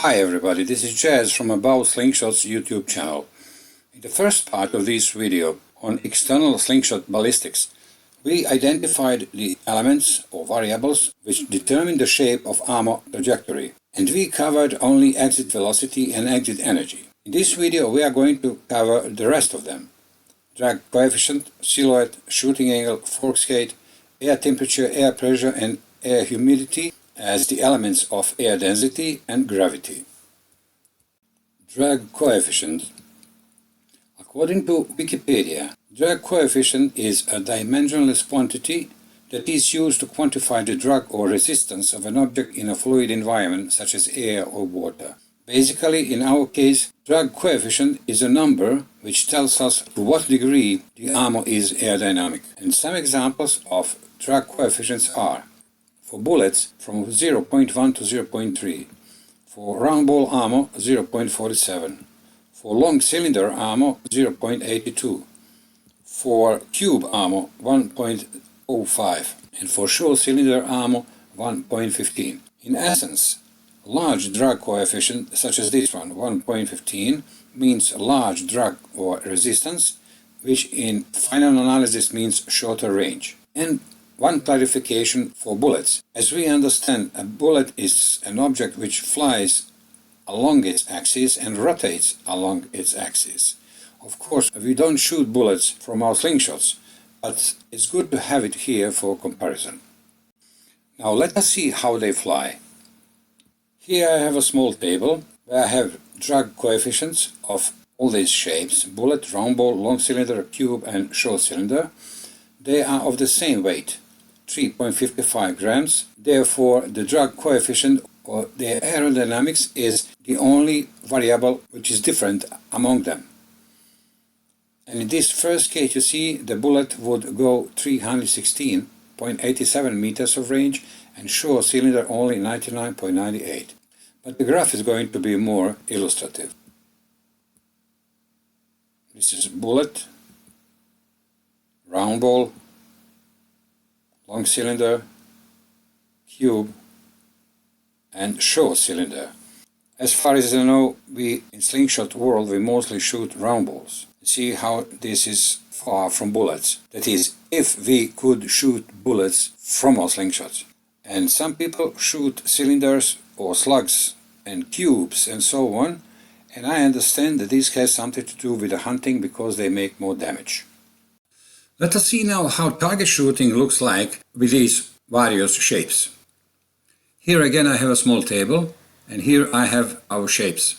Hi everybody, this is Jazz from About Slingshot's YouTube channel. In the first part of this video on external slingshot ballistics, we identified the elements or variables which determine the shape of ammo trajectory, and we covered only exit velocity and exit energy. In this video we are going to cover the rest of them: drag coefficient, silhouette, shooting angle, fork gate, air temperature, air pressure and air humidity as the elements of air density and gravity. Drag coefficient. According to Wikipedia, drag coefficient is a dimensionless quantity that is used to quantify the drag or resistance of an object in a fluid environment such as air or water. Basically, in our case, drag coefficient is a number which tells us to what degree the ammo is aerodynamic. And some examples of drag coefficients are: for bullets from 0.1 to 0.3, for round ball ammo 0.47, for long cylinder ammo 0.82, for cube ammo 1.05, and for short cylinder ammo 1.15. In essence, large drag coefficient such as this one, 1.15, means large drag or resistance, which in final analysis means shorter range. And one clarification for bullets. As we understand, a bullet is an object which flies along its axis and rotates along its axis. Of course, we don't shoot bullets from our slingshots, but it's good to have it here for comparison. Now let us see how they fly. Here I have a small table where I have drag coefficients of all these shapes: bullet, round ball, long cylinder, cube and short cylinder. They are of the same weight, 3.55 grams. Therefore, the drag coefficient or their aerodynamics is the only variable which is different among them. And in this first case, you see the bullet would go 316.87 meters of range and short cylinder only 99.98. But the graph is going to be more illustrative. This is bullet, round ball, long cylinder, cube and short cylinder. As far as I know, we in slingshot world we mostly shoot round balls. See how this is far from bullets. That is, if we could shoot bullets from our slingshots. And some people shoot cylinders or slugs and cubes and so on, and I understand that this has something to do with the hunting because they make more damage. Let us see now how target shooting looks like with these various shapes. Here again I have a small table, and here I have our shapes.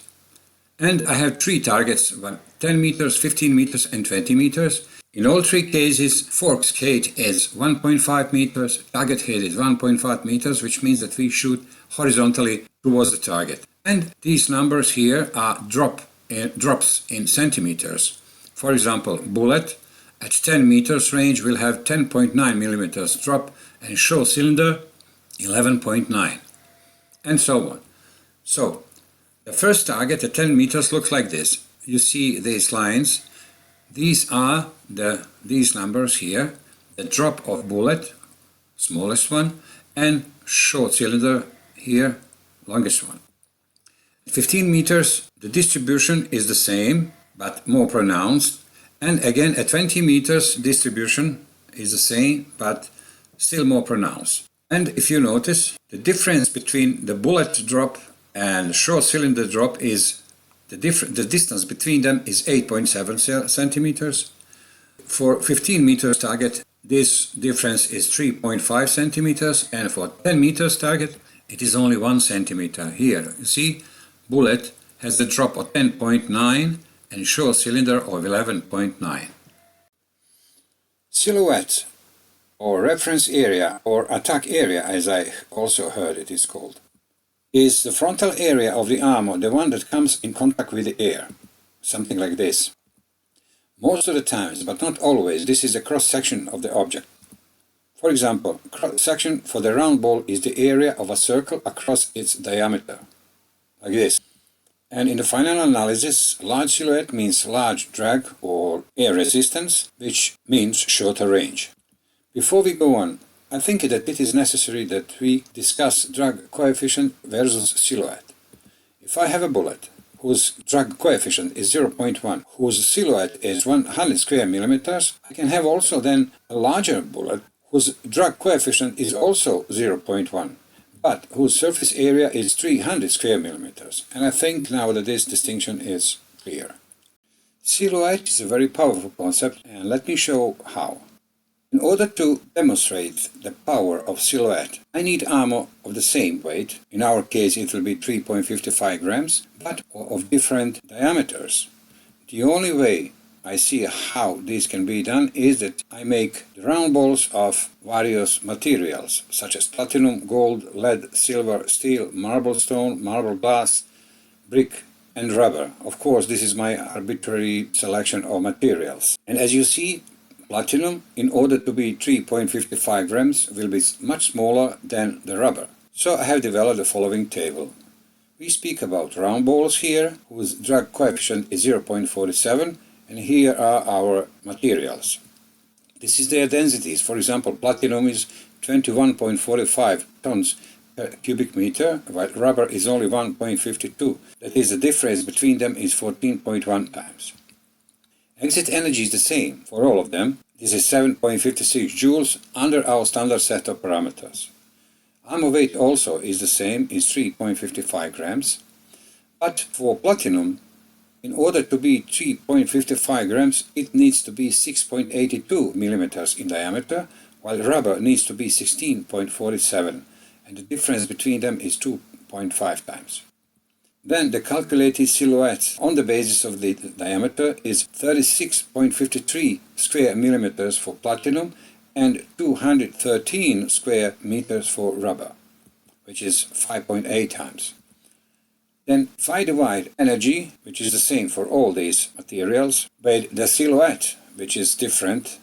And I have three targets, 10 meters, 15 meters and 20 meters. In all three cases, fork gate is 1.5 meters, target head is 1.5 meters, which means that we shoot horizontally towards the target. And these numbers here are drops in centimeters. For example, bullet at 10 meters range will have 10.9 millimeters drop, and short cylinder 11.9, and so on. So the first target at 10 meters looks like this. You see these lines. These are these numbers here: the drop of bullet, smallest one, and short cylinder here, longest one. At 15 meters the distribution is the same but more pronounced. And again, at 20 meters, distribution is the same, but still more pronounced. And if you notice, the difference between the bullet drop and short cylinder drop is the distance between them is 8.7 centimeters. For 15 meters target, this difference is 3.5 centimeters, and for 10 meters target, it is only 1 centimeter. Here, you see, bullet has the drop of 10.9. and short cylinder of 11.9. Silhouette, or reference area, or attack area as I also heard it is called, is the frontal area of the ammo, the one that comes in contact with the air, something like this. Most of the times, but not always, this is a cross-section of the object. For example, cross-section for the round ball is the area of a circle across its diameter, like this. And in the final analysis, large silhouette means large drag or air resistance, which means shorter range. Before we go on, I think that it is necessary that we discuss drag coefficient versus silhouette. If I have a bullet whose drag coefficient is 0.1, whose silhouette is 100 square millimeters, I can have also then a larger bullet whose drag coefficient is also 0.1, but whose surface area is 300 square millimeters. And I think now that this distinction is clear. Silhouette is a very powerful concept, and let me show how. In order to demonstrate the power of silhouette, I need ammo of the same weight. In our case it will be 3.55 grams, but of different diameters. The only way I see how this can be done is that I make the round balls of various materials, such as platinum, gold, lead, silver, steel, marble stone, marble glass, brick, and rubber. Of course, this is my arbitrary selection of materials. And as you see, platinum, in order to be 3.55 grams, will be much smaller than the rubber. So I have developed the following table. We speak about round balls here, whose drag coefficient is 0.47, and here are our materials. This is their densities. For example, platinum is 21.45 tons per cubic meter, while rubber is only 1.52. That is, the difference between them is 14.1 times. Exit energy is the same for all of them. This is 7.56 joules under our standard set of parameters. Ammo weight also is the same, is 3.55 grams. But for platinum, in order to be 3.55 grams, it needs to be 6.82 millimeters in diameter, while rubber needs to be 16.47, and the difference between them is 2.5 times. Then the calculated silhouette on the basis of the diameter is 36.53 square millimeters for platinum and 213 square meters for rubber, which is 5.8 times. Then if I divide energy, which is the same for all these materials, by the silhouette, which is different,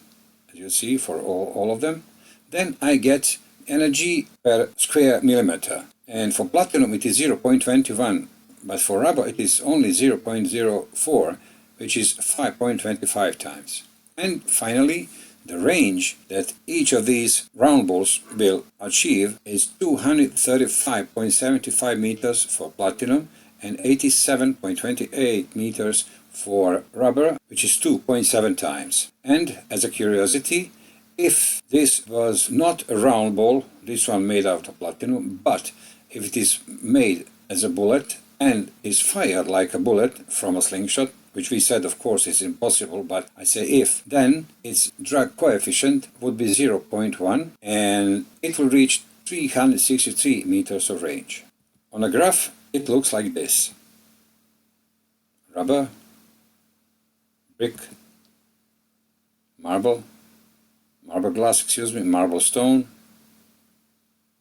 as you see, for all of them, then I get energy per square millimeter. And for platinum it is 0.21, but for rubber it is only 0.04, which is 5.25 times. And finally, the range that each of these round balls will achieve is 235.75 meters for platinum and 87.28 meters for rubber, which is 2.7 times. And as a curiosity, if this was not a round ball, this one made out of platinum, but if it is made as a bullet and is fired like a bullet from a slingshot, which we said of course is impossible, but I say if, then its drag coefficient would be 0.1 and it will reach 363 meters of range. On a graph it looks like this: rubber, brick, marble glass, marble stone,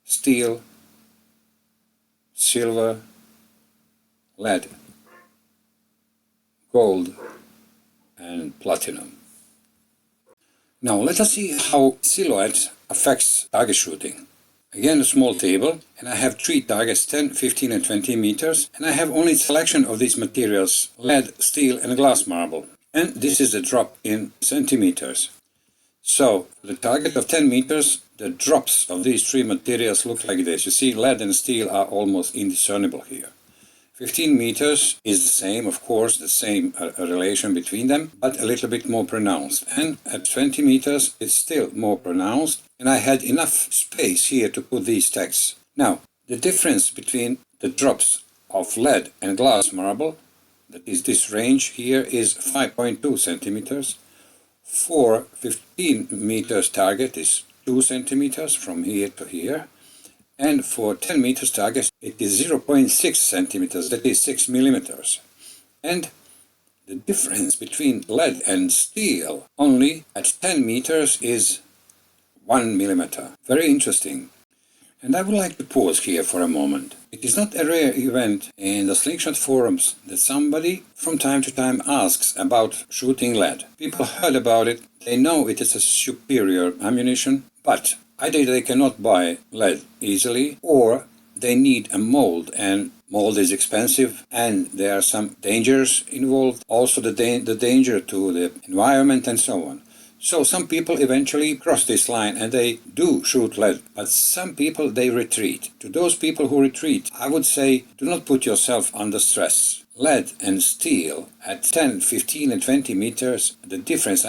steel, silver, lead, gold, and platinum. Now let us see how silhouette affects target shooting. Again, a small table, and I have 3 targets, 10, 15 and 20 meters, and I have only selection of these materials: lead, steel and glass marble. And this is the drop in centimeters. So, for the target of 10 meters, the drops of these 3 materials look like this. You see, lead and steel are almost indiscernible here. 15 meters is the same, of course, the same relation between them, but a little bit more pronounced. And at 20 meters, it's still more pronounced, and I had enough space here to put these tags. Now, the difference between the drops of lead and glass marble, that is this range here, is 5.2 centimeters. For 15 meters target is 2 centimeters from here to here. And for 10 meters target it is 0.6 centimeters, that is 6 millimeters. And the difference between lead and steel only at 10 meters is 1 millimeter. Very interesting. And I would like to pause here for a moment. It is not a rare event in the Slingshot forums that somebody from time to time asks about shooting lead. People heard about it, they know it is a superior ammunition, but either they cannot buy lead easily, or they need a mold, and mold is expensive, and there are some dangers involved, also the danger to the environment and so on. So some people eventually cross this line and they do shoot lead, but some people they retreat. To those people who retreat, I would say do not put yourself under stress. Lead and steel at 10, 15 and 20 meters, the difference,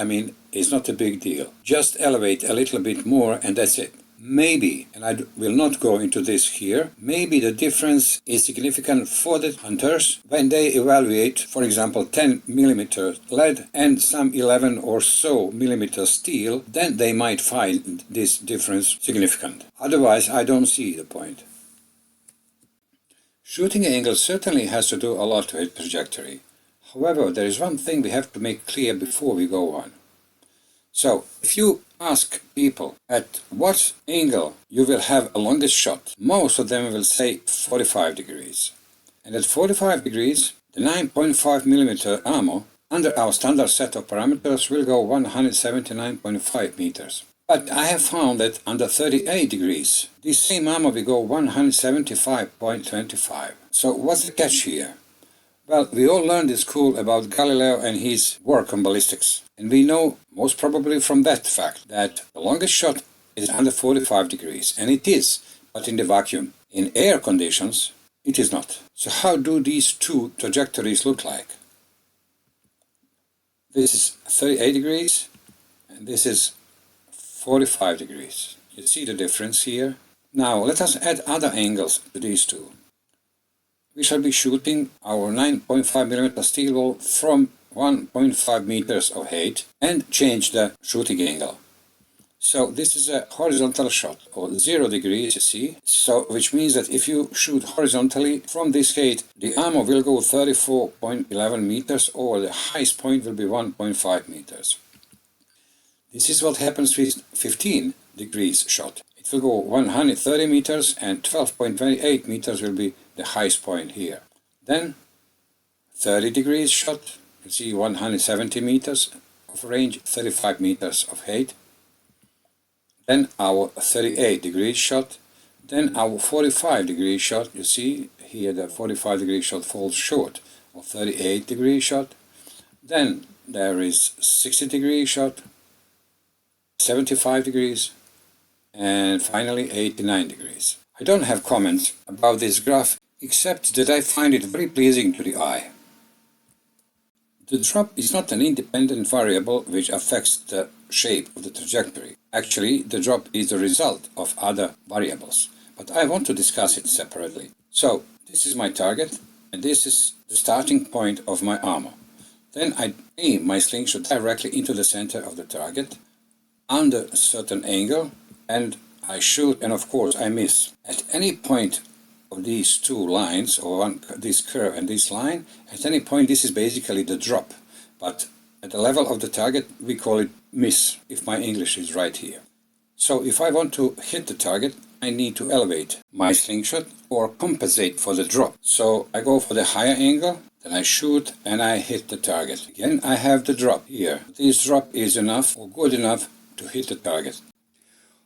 is not a big deal. Just elevate a little bit more and that's it. Maybe, and I will not go into this here, maybe the difference is significant for the hunters when they evaluate, for example, 10 millimeter lead and some 11 or so millimeter steel, then they might find this difference significant. Otherwise, I don't see the point. Shooting angle certainly has to do a lot with trajectory. However, there is one thing we have to make clear before we go on. So, if you ask people at what angle you will have a longest shot, most of them will say 45 degrees. And at 45 degrees, the 9.5mm ammo under our standard set of parameters will go 179.5 meters. But I have found that under 38 degrees, this same ammo will go 175.25. So what's the catch here? Well, we all learned in school about Galileo and his work on ballistics. And we know, most probably from that fact, that the longest shot is under 45 degrees. And it is, but in the vacuum. In air conditions, it is not. So how do these two trajectories look like? This is 38 degrees, and this is 45 degrees. You see the difference here? Now, let us add other angles to these two. We shall be shooting our 9.5mm steel ball from 1.5 meters of height and change the shooting angle. So this is a horizontal shot, or 0 degrees, you see. So, which means that if you shoot horizontally from this height, the ammo will go 34.11 meters, or the highest point will be 1.5 meters. This is what happens with 15 degrees shot. It will go 130 meters and 12.28 meters will be the highest point here. Then 30 degrees shot, you see 170 meters of range, 35 meters of height. Then our 38 degrees shot, then our 45 degrees shot, you see here the 45 degree shot falls short of 38 degree shot. Then there is 60 degree shot, 75 degrees, and finally 89 degrees. I don't have comments about this graph except that I find it very pleasing to the eye. The drop is not an independent variable which affects the shape of the trajectory. Actually, the drop is the result of other variables, but I want to discuss it separately. So, this is my target, and this is the starting point of my ammo. Then I aim my slingshot directly into the center of the target, under a certain angle, and I shoot, and of course I miss. At any point of these two lines, or this curve and this line, at any point this is basically the drop, but at the level of the target we call it miss, if my English is right here. So if I want to hit the target, I need to elevate my slingshot or compensate for the drop. So I go for the higher angle, then I shoot and I hit the target. Again I have the drop here. This drop is enough or good enough to hit the target.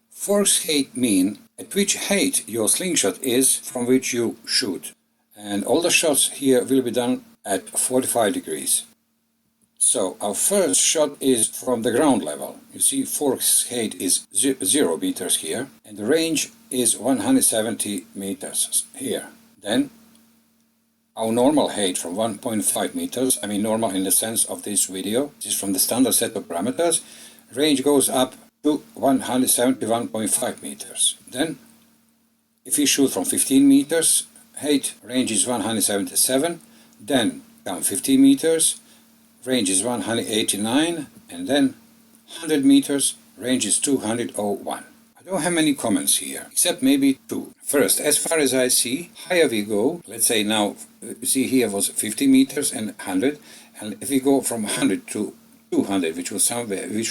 Force height mean at which height your slingshot is from which you shoot. And all the shots here will be done at 45 degrees. So our first shot is from the ground level. You see force height is 0 meters here, and the range is 170 meters here. Then our normal height from 1.5 meters, I mean normal in the sense of this video, this is from the standard set of parameters, range goes up to 171.5 meters. Then if we shoot from 15 meters, height range is 177, then come 50 meters, range is 189, and then 100 meters, range is 201. I don't have many comments here, except maybe two. First, as far as I see, higher we go, let's say now, you see here was 50 meters and 100, and if we go from 100 to 200, which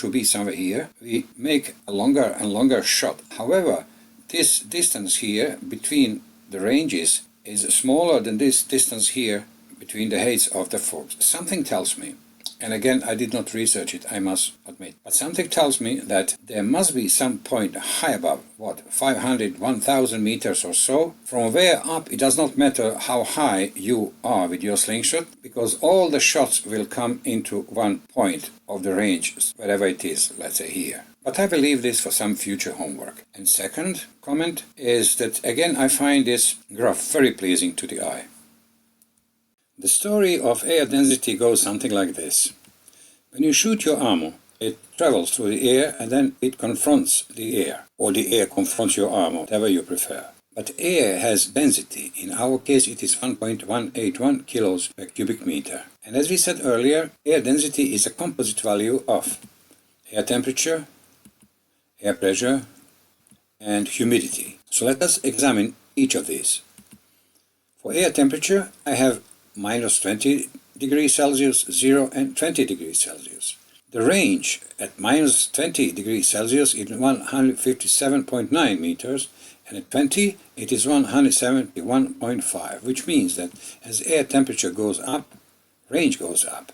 will be somewhere here, we make a longer and longer shot. However, this distance here between the ranges is smaller than this distance here between the heights of the forks. Something tells me and again I did not research it, I must admit. But something tells me that there must be some point high above, 500, 1000 meters or so. From where up it does not matter how high you are with your slingshot, because all the shots will come into one point of the range, wherever it is, let's say here. But I will leave this for some future homework. And second comment is that again I find this graph very pleasing to the eye. The story of air density goes something like this. When you shoot your ammo, it travels through the air and then it confronts the air, or the air confronts your ammo, whatever you prefer. But air has density. In our case it is 1.181 kilos per cubic meter. And as we said earlier, air density is a composite value of air temperature, air pressure, and humidity. So let us examine each of these. For air temperature, I have minus 20 degrees Celsius, 0 and 20 degrees Celsius. The range at minus 20 degrees Celsius is 157.9 meters, and at 20 it is 171.5, which means that as air temperature goes up, range goes up.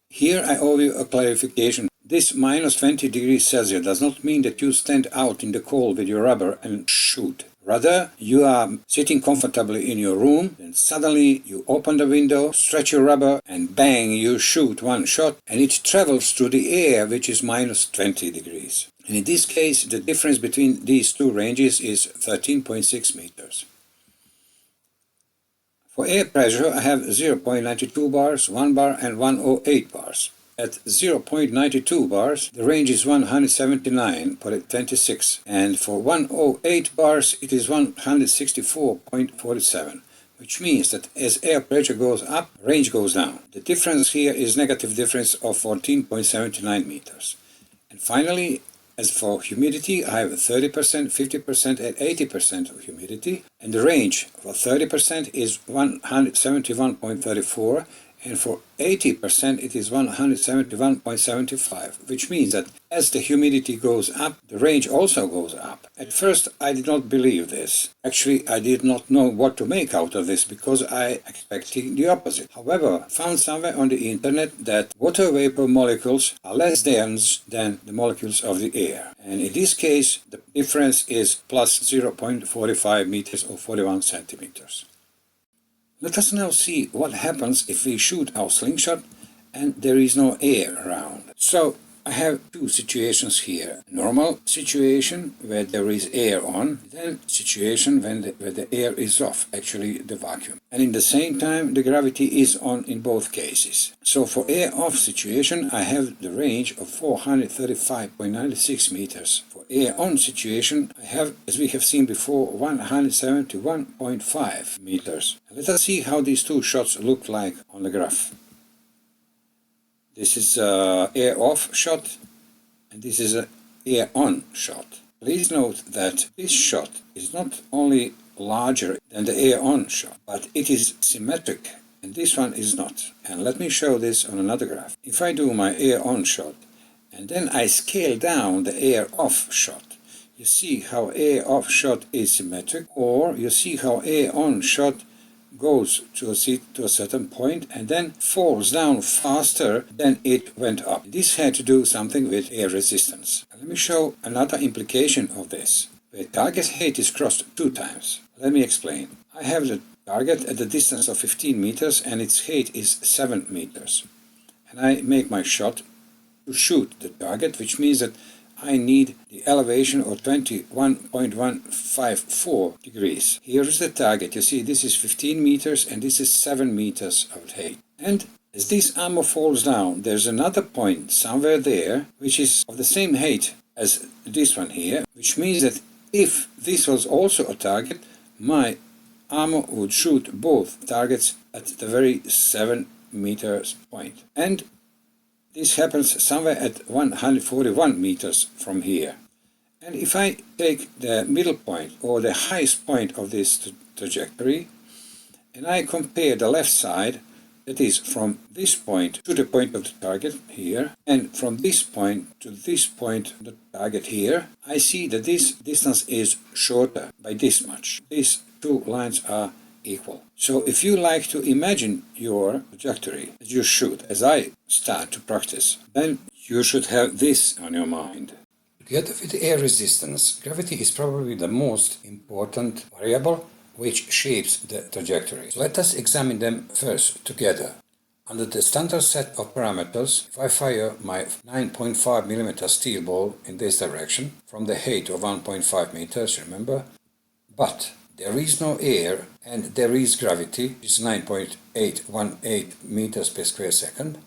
Here I owe you a clarification. This minus 20 degrees Celsius does not mean that you stand out in the cold with your rubber and shoot. Rather, you are sitting comfortably in your room, and suddenly you open the window, stretch your rubber, and bang, you shoot one shot, and it travels through the air, which is minus 20 degrees. And in this case, the difference between these two ranges is 13.6 meters. For air pressure, I have 0.92 bars, 1 bar, and 108 bars. At 0.92 bars, the range is 179.26, and for 108 bars, it is 164.47, which means that as air pressure goes up, range goes down. The difference here is negative difference of 14.79 meters. And finally, as for humidity, I have 30%, 50%, and 80% of humidity, and the range for 30% is 171.34, and for 80% it is 171.75, which means that as the humidity goes up, the range also goes up. At first I did not believe this. Actually, I did not know what to make out of this because I expected the opposite. However, found somewhere on the internet that water vapor molecules are less dense than the molecules of the air. And in this case, the difference is plus 0.45 meters or 41 centimeters. Let us now see what happens if we shoot our slingshot and there is no air around. So I have two situations here. Normal situation where there is air on, then situation where the air is off, actually the vacuum. And in the same time the gravity is on in both cases. So for air off situation I have the range of 435.96 meters. For air on situation I have, as we have seen before, 171.5 meters. Let us see how these two shots look like on the graph. This is an air off shot and this is an air on shot. Please note that this shot is not only larger than the air on shot, but it is symmetric, and this one is not. And let me show this on another graph. If I do my air on shot and then I scale down the air off shot, you see how air off shot is symmetric, or you see how air on shot goes to a certain point and then falls down faster than it went up. This had to do something with air resistance. Let me show another implication of this. The target height is crossed 2 times. Let me explain. I have the target at the distance of 15 meters and its height is 7 meters. And I make my shot to shoot the target, which means that I need the elevation of 21.154 degrees. Here is the target. You see, this is 15 meters and this is 7 meters of height. And as this ammo falls down, there's another point somewhere there which is of the same height as this one here, which means that if this was also a target, my ammo would shoot both targets at the very 7 meters point. And this happens somewhere at 141 meters from here. And if I take the middle point or the highest point of this trajectory and I compare the left side, that is from this point to the point of the target here, and from this point to this point of the target here, I see that this distance is shorter by this much. These two lines are equal. So if you like to imagine your trajectory, as you should, as I start to practice, then you should have this on your mind. Together with air resistance, gravity is probably the most important variable which shapes the trajectory. So let us examine them first together. Under the standard set of parameters, if I fire my 9.5 mm steel ball in this direction, from the height of 1.5 meters, remember, but there is no air and there is gravity, which is 9.818 meters per square second,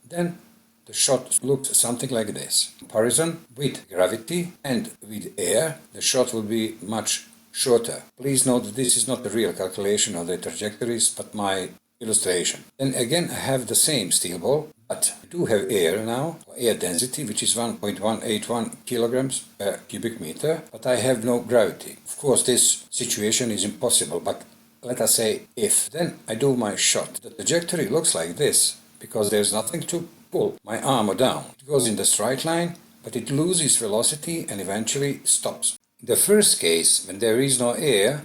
then the shot looks something like this. In comparison with gravity and with air, the shot will be much shorter. Please note that this is not the real calculation of the trajectories, but my illustration. Then again I have the same steel ball, but I do have air now, air density, which is 1.181 kilograms per cubic meter, but I have no gravity. Of course this situation is impossible, but let us say if. Then I do my shot. The trajectory looks like this, because there's nothing to pull my armor down. It goes in the straight line, but it loses velocity and eventually stops. In the first case, when there is no air,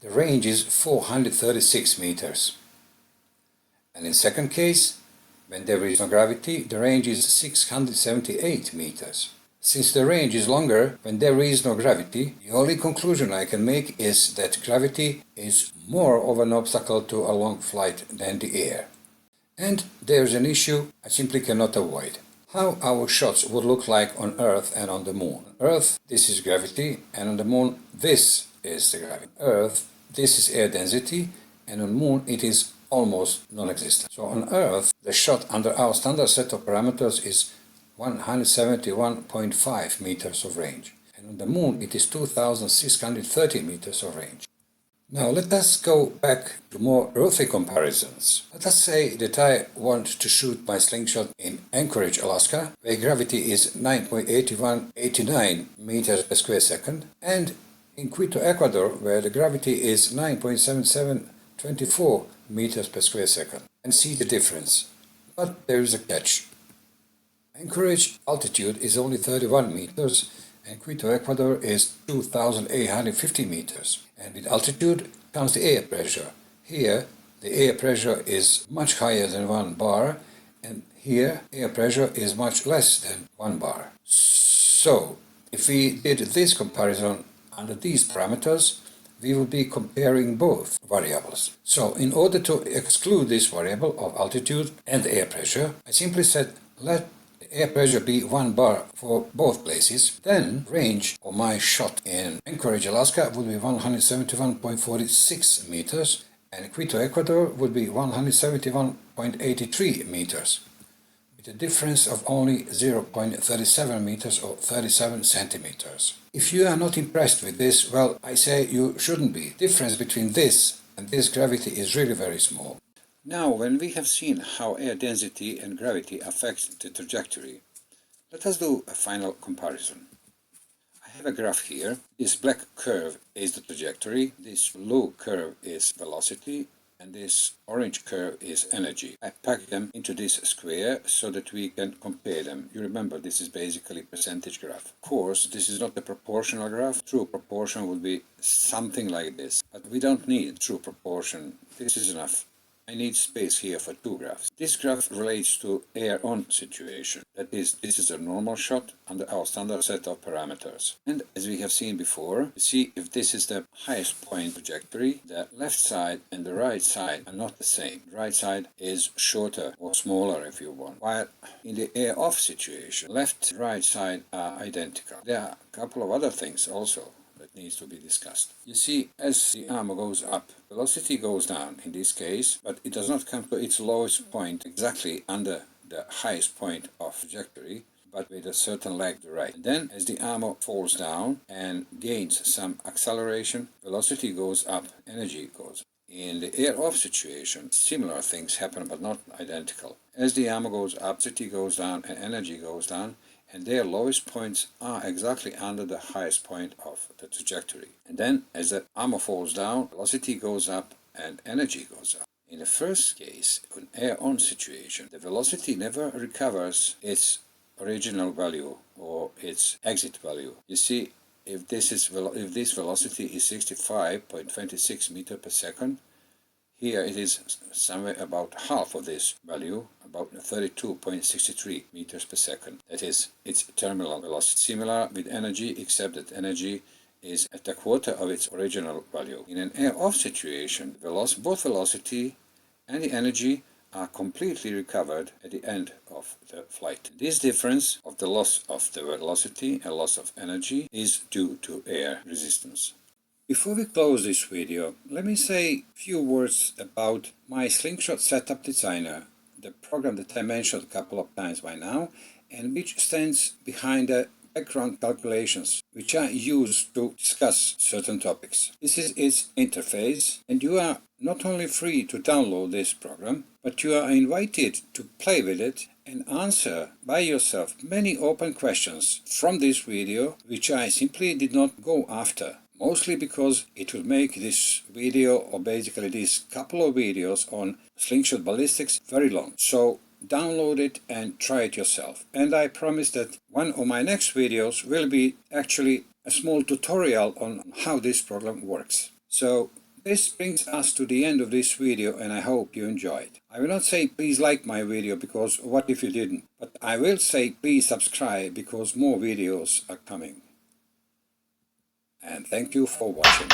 the range is 436 meters. And in second case, when there is no gravity, the range is 678 meters. Since the range is longer when there is no gravity, the only conclusion I can make is that gravity is more of an obstacle to a long flight than the air. And there's an issue I simply cannot avoid. How our shots would look like on Earth and on the Moon. On Earth, this is gravity, and on the Moon, this is the gravity. Earth, this is air density, and on Moon, it is almost non-existent. So on Earth, the shot under our standard set of parameters is 171.5 meters of range, and on the Moon, it is 2,630 meters of range. Now let us go back to more earthly comparisons. Let us say that I want to shoot my slingshot in Anchorage, Alaska, where gravity is 9.8189 meters per square second, and in Quito, Ecuador, where the gravity is 9.7724 meters per square second, and see the difference. But there is a catch. Anchorage altitude is only 31 meters, and Quito, Ecuador is 2,850 meters. And with altitude comes the air pressure. Here, the air pressure is much higher than 1 bar, and here, air pressure is much less than 1 bar. So, if we did this comparison under these parameters, we will be comparing both variables. So, in order to exclude this variable of altitude and air pressure, I simply said, let air pressure be 1 bar for both places, then range of my shot in Anchorage, Alaska would be 171.46 meters, and Quito, Ecuador would be 171.83 meters, with a difference of only 0.37 meters or 37 centimeters. If you are not impressed with this, well, I say you shouldn't be. The difference between this and this gravity is really very small. Now, when we have seen how air density and gravity affect the trajectory, let us do a final comparison. I have a graph here. This black curve is the trajectory, this blue curve is velocity, and this orange curve is energy. I packed them into this square so that we can compare them. You remember, this is basically percentage graph. Of course, this is not a proportional graph. True proportion would be something like this, but we don't need true proportion. This is enough. I need space here for 2 graphs. This graph relates to air-on situation. That is, this is a normal shot under our standard set of parameters. And as we have seen before, you see if this is the highest point trajectory, the left side and the right side are not the same. The right side is shorter or smaller if you want. While in the air-off situation, left and right side are identical. There are a couple of other things also that needs to be discussed. You see, as the armor goes up, velocity goes down in this case, but it does not come to its lowest point exactly under the highest point of trajectory, but with a certain lag to the right. And then, as the armor falls down and gains some acceleration, velocity goes up, energy goes up. In the air-off situation, similar things happen, but not identical. As the armor goes up, velocity goes down and energy goes down, and their lowest points are exactly under the highest point of the trajectory. And then, as the armor falls down, velocity goes up and energy goes up. In the first case, an air-on situation, the velocity never recovers its original value or its exit value. You see, if this velocity is 65.26 meters per second, here it is somewhere about half of this value, about 32.63 meters per second. That is its terminal velocity. Similar with energy, except that energy is at a quarter of its original value. In an air-off situation, both velocity and the energy are completely recovered at the end of the flight. This difference of the loss of the velocity and loss of energy is due to air resistance. Before we close this video, let me say a few words about my Slingshot Setup Designer, the program that I mentioned a couple of times by now, and which stands behind the background calculations which I use to discuss certain topics. This is its interface, and you are not only free to download this program, but you are invited to play with it and answer by yourself many open questions from this video which I simply did not go after. Mostly because it will make this video, or basically these couple of videos on Slingshot Ballistics, very long. So download it and try it yourself. And I promise that one of my next videos will be actually a small tutorial on how this program works. So this brings us to the end of this video, and I hope you enjoyed. I will not say please like my video, because what if you didn't? But I will say please subscribe, because more videos are coming. And thank you for watching.